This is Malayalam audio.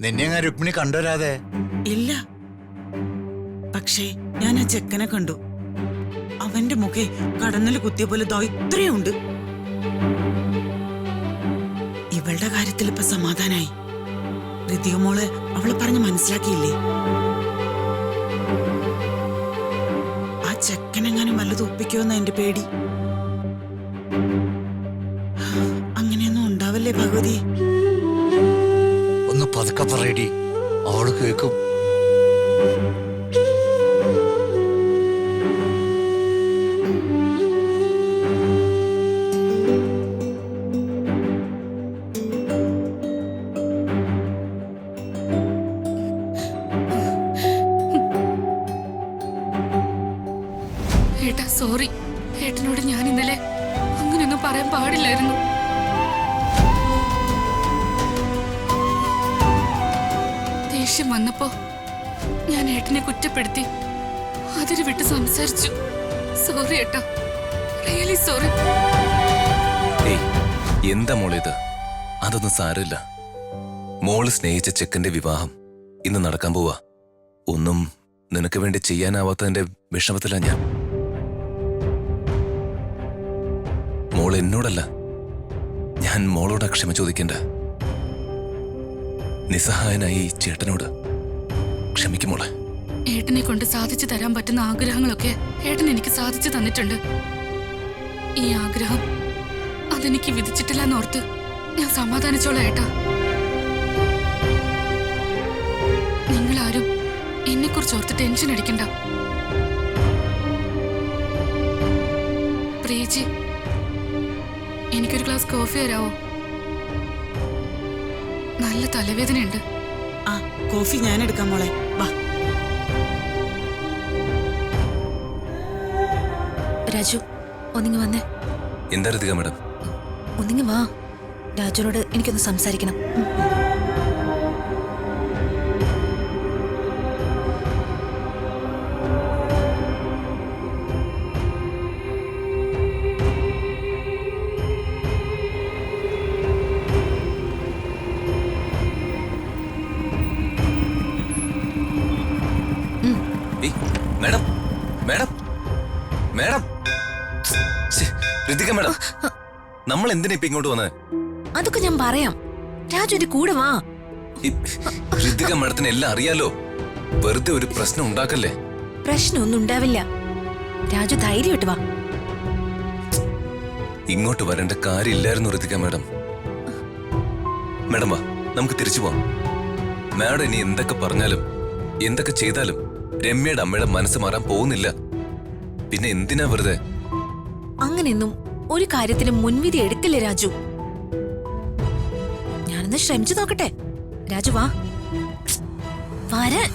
നിന്നെ ഞാൻ രുക്മിണി കണ്ടുവരാതെ. ഇല്ല, പക്ഷേ ഞാൻ ആ ചെക്കനെ കണ്ടു. അവന്റെ മുഖേ കടന്നൽ കുത്തിയ പോലെ ദാ ഇത്രയുണ്ട്. ഇവളുടെ കാര്യത്തിൽ ഇപ്പൊ സമാധാനായി. ഋതിക മോള് അവളെ പറഞ്ഞ് മനസ്സിലാക്കിയില്ലേ? ആ ചെക്കനെങ്ങാനും വല്ലതും ഒപ്പിക്കുമെന്ന എന്റെ പേടി. അങ്ങനെയൊന്നും ഉണ്ടാവല്ലേ ഭഗവതി? ഒന്ന് പതുക്കെ പറയടി, അവള് കേൾക്കും. ഏട്ടാ സോറി, ഏട്ടനോട് ഞാൻ ഇന്നലെ അങ്ങനെയൊന്നും പറയാൻ പാടില്ലായിരുന്നു. ദേഷ്യം വന്നപ്പോ ഞാൻ ഏട്ടനെ കുറ്റപ്പെടുത്തി, അതിര് വിട്ട് സംസാരിച്ചു. സോറി ഏട്ടാ, റിയലി സോറി. എന്താ മോളിത്? അതൊന്നും സാരമില്ല. മോള് സ്നേഹിച്ച ചെക്കന്റെ വിവാഹം ഇന്ന് നടക്കാൻ പോവാ. ഒന്നും നിനക്ക് വേണ്ടി ചെയ്യാനാവാത്തതിന്റെ വിഷമത്തിലാ ഞാൻ. മോൾ എന്നോടല്ല, ഞാൻ മോളോടാ ക്ഷമ ചോദിക്കണ്ട. നിസ്സഹായനായി ഈ ചേട്ടനോട് ക്ഷമിക്കും മോളെ. ഏട്ടനെ കൊണ്ട് സാധിച്ചു തരാൻ പറ്റുന്ന ആഗ്രഹങ്ങളൊക്കെ ഏട്ടൻ എനിക്ക് സാധിച്ചു തന്നിട്ടുണ്ട്. ഈ ആഗ്രഹം അതെനിക്ക് വിധിച്ചിട്ടില്ലെന്നോർത്ത് ഞാൻ സമാധാനിച്ചോളാം ഏട്ടാ. നിങ്ങളാരും എന്നെക്കുറിച്ച് ഓർത്ത് ടെൻഷൻ അടിക്കണ്ട. പ്രിയജി, എനിക്കൊരു ഗ്ലാസ് കോഫി തരാവോ? നല്ല തലവേദനയുണ്ട്. ആ കോഫി ഞാൻ എടുക്കാം മോളെ, വാ. രാജു, ഒന്നിങ്ങി വന്നേ. എന്താ ഋതിക മാഡം? ഒന്നിങ്ങി വാ, രാജുനോട് എനിക്കൊന്ന് സംസാരിക്കണം. Madam madam madam, Ritika madam, നമ്മൾ എന്തിനാ ഇപ്പൊ ഇങ്ങോട്ട് വന്നത്? അതൊക്കെ ഞാൻ പറയാം. രാജു എന്റെ കൂടെ വാ. ഋതിക മാഡത്തിന് എല്ലാം അറിയാലോ. വെറുതെ ഒരു പ്രശ്നം ഉണ്ടാക്കല്ലേ. പ്രശ്നമൊന്നും ഉണ്ടാവില്ല. രാജു ധൈര്യമായിട്ട് വാ. ഇങ്ങോട്ട് വരേണ്ട കാര്യമില്ലായിരുന്നു ഋതിക മാഡം. മാഡം വാ, നമുക്ക് തിരിച്ചു പോവാം. മാഡം ഇനി എന്തൊക്കെ പറഞ്ഞാലും എന്തൊക്കെ ചെയ്താലും രമ്യയുടെ അമ്മയുടെ മനസ്സ് മാറാൻ പോകുന്നില്ല. പിന്നെ എന്തിനാ വെറുതെ? അങ്ങനെയൊന്നും ഒരു കാര്യത്തിന് മുൻവിധി എടുക്കില്ലേ രാജു. ഞാനൊന്ന് ശ്രമിച്ചു നോക്കട്ടെ. രാജു വാ. വരാൻ.